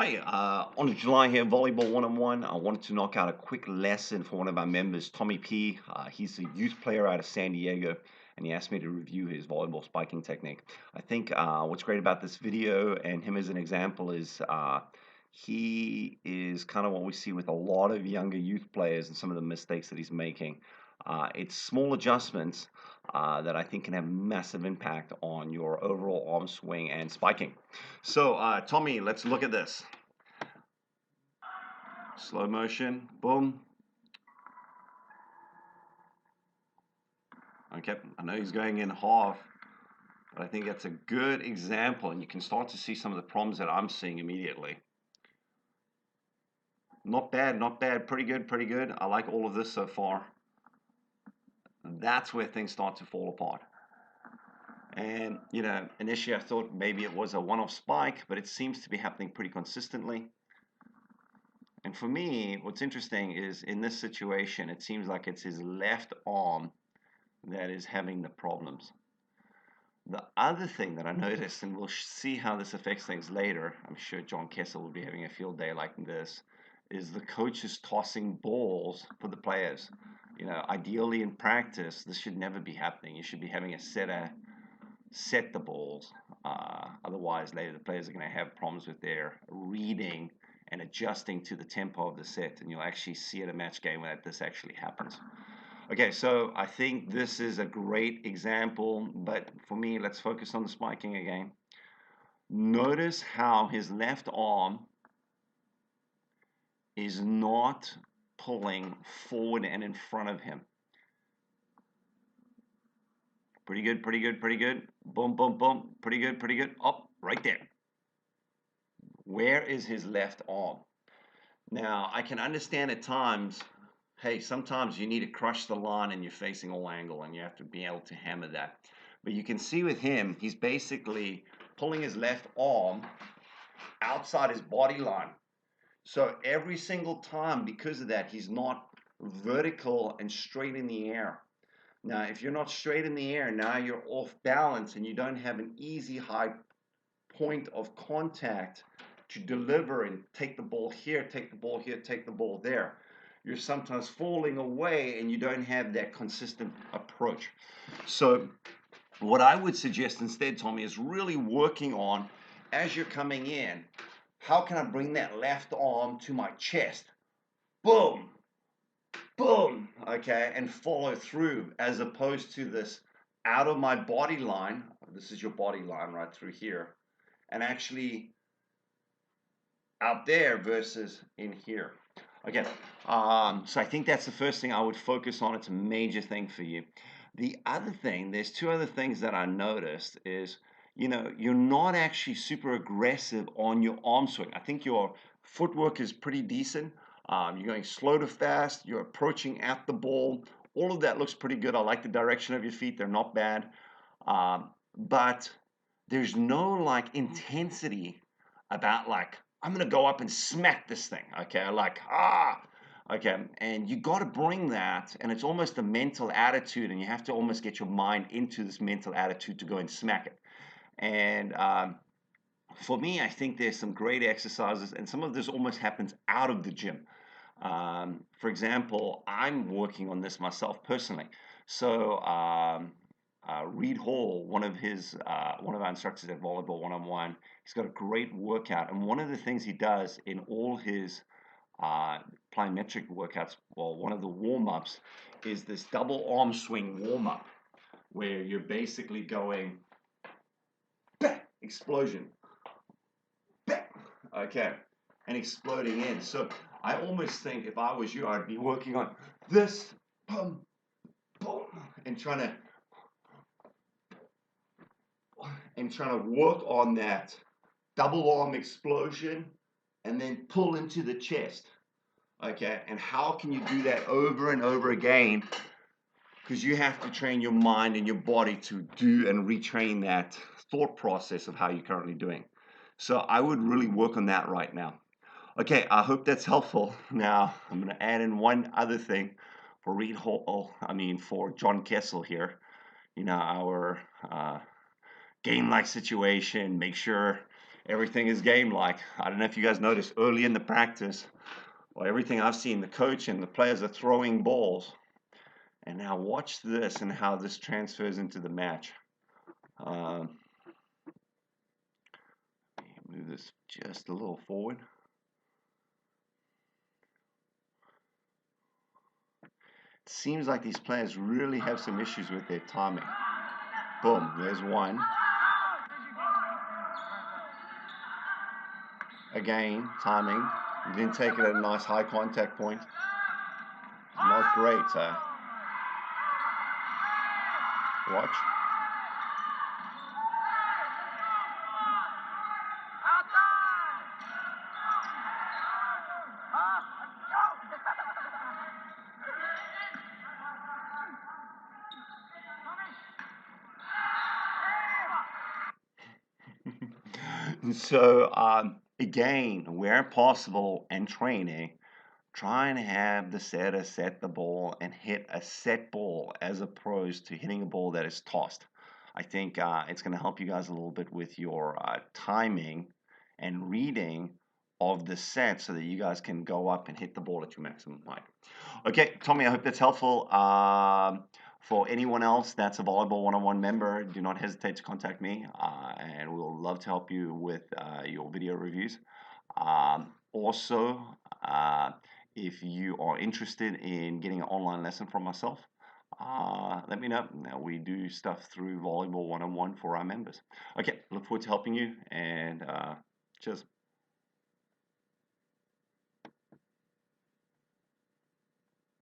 Hi, on July here, Volleyball One-on-One. I wanted to knock out a quick lesson for one of our members, Tommy P. He's a youth player out of San Diego, and he asked me to review his volleyball spiking technique. I think what's great about this video and him as an example is he is kind of what we see with a lot of younger youth players and some of the mistakes that he's making. It's small adjustments that I think can have massive impact on your overall arm swing and spiking. So, Tommy, let's look at this. Slow motion, boom. Okay, I know he's going in half, but I think that's a good example, and you can start to see some of the problems that I'm seeing immediately. Not bad, not bad. Pretty good, pretty good. I like all of this so far. That's where things start to fall apart. And, initially I thought maybe it was a one-off spike, but it seems to be happening pretty consistently. And for me, what's interesting is in this situation, it seems like it's his left arm that is having the problems. The other thing that I noticed, and we'll see how this affects things later, I'm sure John Kessel will be having a field day like this, is the coach is tossing balls for the players. Ideally in practice, this should never be happening. You should be having a setter set the balls. Otherwise, later the players are going to have problems with their reading and adjusting to the tempo of the set, and you'll actually see at a match game that this actually happens. Okay, so I think this is a great example, but for me, let's focus on the spiking again. Notice how his left arm is not pulling forward and in front of him. Pretty good, pretty good, pretty good. Boom, boom, boom. Pretty good, pretty good. Up, right there. Where is his left arm? Now, I can understand at times, hey, sometimes you need to crush the line and you're facing all angle and you have to be able to hammer that. But you can see with him, he's basically pulling his left arm outside his body line. So every single time, because of that, he's not vertical and straight in the air. Now, if you're not straight in the air, now you're off balance and you don't have an easy high point of contact to deliver and take the ball here, take the ball here, take the ball there. You're sometimes falling away and you don't have that consistent approach. So what I would suggest instead, Tommy, is really working on, as you're coming in, how can I bring that left arm to my chest? Boom, boom, okay, and follow through, as opposed to this out of my body line. This is your body line right through here, and actually out there versus in here. Okay, so I think that's the first thing I would focus on. It's a major thing for you. The other thing, there's two other things that I noticed is, you're not actually super aggressive on your arm swing. I think your footwork is pretty decent. You're going slow to fast. You're approaching at the ball. All of that looks pretty good. I like the direction of your feet. They're not bad. But there's no like intensity about like, I'm gonna go up and smack this thing, okay? Like, okay. And you got to bring that, and it's almost a mental attitude, and you have to almost get your mind into this mental attitude to go and smack it. And for me, I think there's some great exercises, and some of this almost happens out of the gym. For example, I'm working on this myself personally. So Reed Hall, one of our instructors at Volleyball One-on-One, he's got a great workout, and one of the things he does in all his plyometric workouts, well, one of the warm-ups is this double arm swing warm-up, where you're basically going explosion, okay, and exploding in. So I almost think if I was you, I'd be working on this, boom, boom, and trying to work on that double arm explosion and then pull into the chest. Okay, and how can you do that over and over again? Because you have to train your mind and your body to do and retrain that thought process of how you're currently doing. So I would really work on that right now. Okay, I hope that's helpful. Now I'm going to add in one other thing for Reed Hall. For John Kessel here. Our game-like situation. Make sure everything is game-like. I don't know if you guys noticed early in the practice, or everything I've seen, the coach and the players are throwing balls. And now watch this and how this transfers into the match. Move this just a little forward. It seems like these players really have some issues with their timing. Boom, there's one. Again, timing. You didn't take it at a nice high contact point. Not great, watch. So, again, where possible in training, try and have the setter set the ball and hit a set ball as opposed to hitting a ball that is tossed. I think it's going to help you guys a little bit with your timing and reading of the set so that you guys can go up and hit the ball at your maximum height. Okay, Tommy, I hope that's helpful. For anyone else that's a Volleyball 101 member, do not hesitate to contact me, and we'll love to help you with your video reviews. Also, if you are interested in getting an online lesson from myself, let me know. Now, we do stuff through Volleyball 101 for our members. Okay, look forward to helping you, and cheers.